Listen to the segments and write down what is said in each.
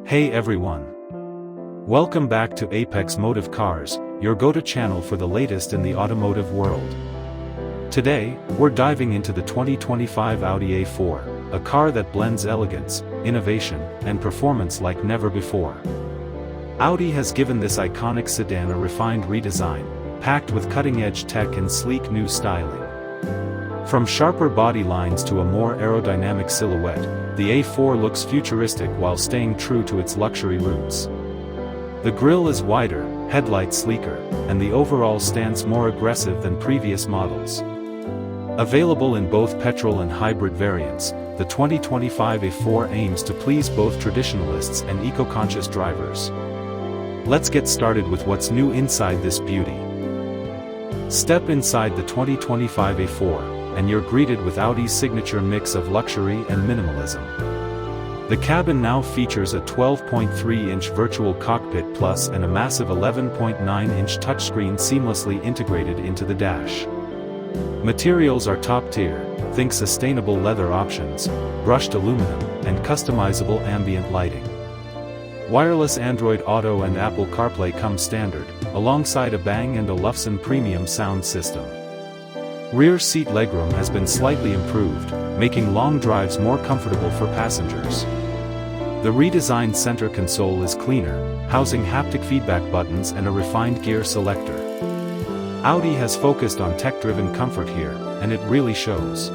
Hey everyone! Welcome back to Apex Motive Cars, your go-to channel for the latest in the automotive world. Today, we're diving into the 2025 Audi A4, a car that blends elegance, innovation, and performance like never before. Audi has given this iconic sedan a refined redesign, packed with cutting-edge tech and sleek new styling. From sharper body lines to a more aerodynamic silhouette, the A4 looks futuristic while staying true to its luxury roots. The grille is wider, headlights sleeker, and the overall stance more aggressive than previous models. Available in both petrol and hybrid variants, the 2025 A4 aims to please both traditionalists and eco-conscious drivers. Let's get started with what's new inside this beauty. Step inside the 2025 A4, and you're greeted with Audi's signature mix of luxury and minimalism. The cabin now features a 12.3-inch virtual cockpit plus and a massive 11.9-inch touchscreen seamlessly integrated into the dash. Materials are top-tier, think sustainable leather options, brushed aluminum, and customizable ambient lighting. Wireless Android Auto and Apple CarPlay come standard, alongside a Bang & Olufsen premium sound system. Rear seat legroom has been slightly improved, making long drives more comfortable for passengers. The redesigned center console is cleaner, housing haptic feedback buttons and a refined gear selector. Audi has focused on tech-driven comfort here, and it really shows.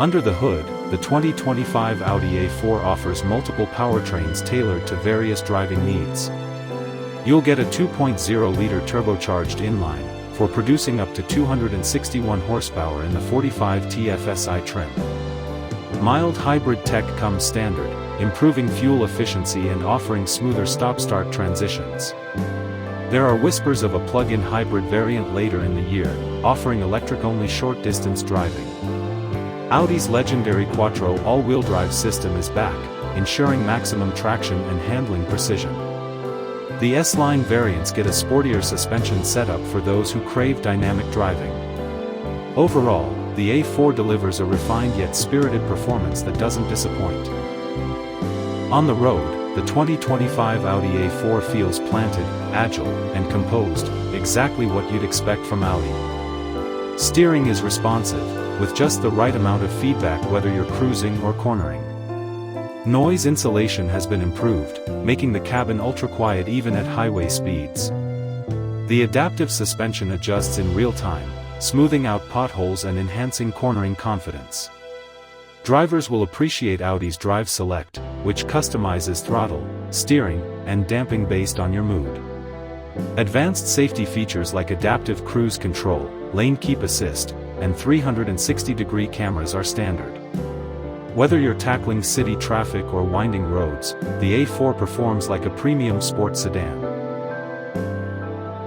Under the hood, the 2025 Audi A4 offers multiple powertrains tailored to various driving needs. You'll get a 2.0-liter turbocharged inline, for producing up to 261 horsepower in the 45 TFSI trim. Mild hybrid tech comes standard, improving fuel efficiency and offering smoother stop-start transitions. There are whispers of a plug-in hybrid variant later in the year, offering electric-only short-distance driving. Audi's legendary Quattro all-wheel drive system is back, ensuring maximum traction and handling precision. The S-Line variants get a sportier suspension setup for those who crave dynamic driving. Overall, the A4 delivers a refined yet spirited performance that doesn't disappoint. On the road, the 2025 Audi A4 feels planted, agile, and composed, exactly what you'd expect from Audi. Steering is responsive, with just the right amount of feedback whether you're cruising or cornering. Noise insulation has been improved, making the cabin ultra-quiet even at highway speeds. The adaptive suspension adjusts in real time, smoothing out potholes and enhancing cornering confidence. Drivers will appreciate Audi's Drive Select, which customizes throttle, steering, and damping based on your mood. Advanced safety features like adaptive cruise control, lane keep assist, and 360-degree cameras are standard. Whether you're tackling city traffic or winding roads, the A4 performs like a premium sports sedan.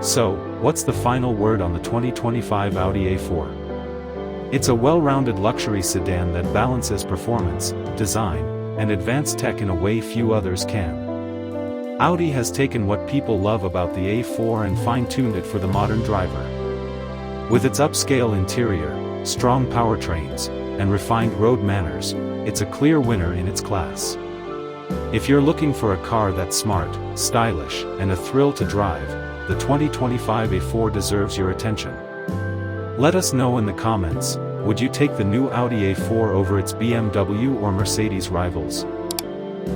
So, what's the final word on the 2025 Audi A4? It's a well-rounded luxury sedan that balances performance, design, and advanced tech in a way few others can. Audi has taken what people love about the A4 and fine-tuned it for the modern driver. With its upscale interior, strong powertrains, and refined road manners, it's a clear winner in its class. If you're looking for a car that's smart, stylish, and a thrill to drive, the 2025 A4 deserves your attention. Let us know in the comments, would you take the new Audi A4 over its BMW or Mercedes rivals?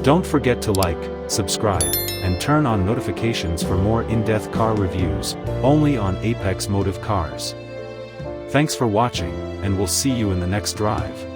Don't forget to like, subscribe, and turn on notifications for more in-depth car reviews, only on Apex Motive Cars. Thanks for watching, and we'll see you in the next drive.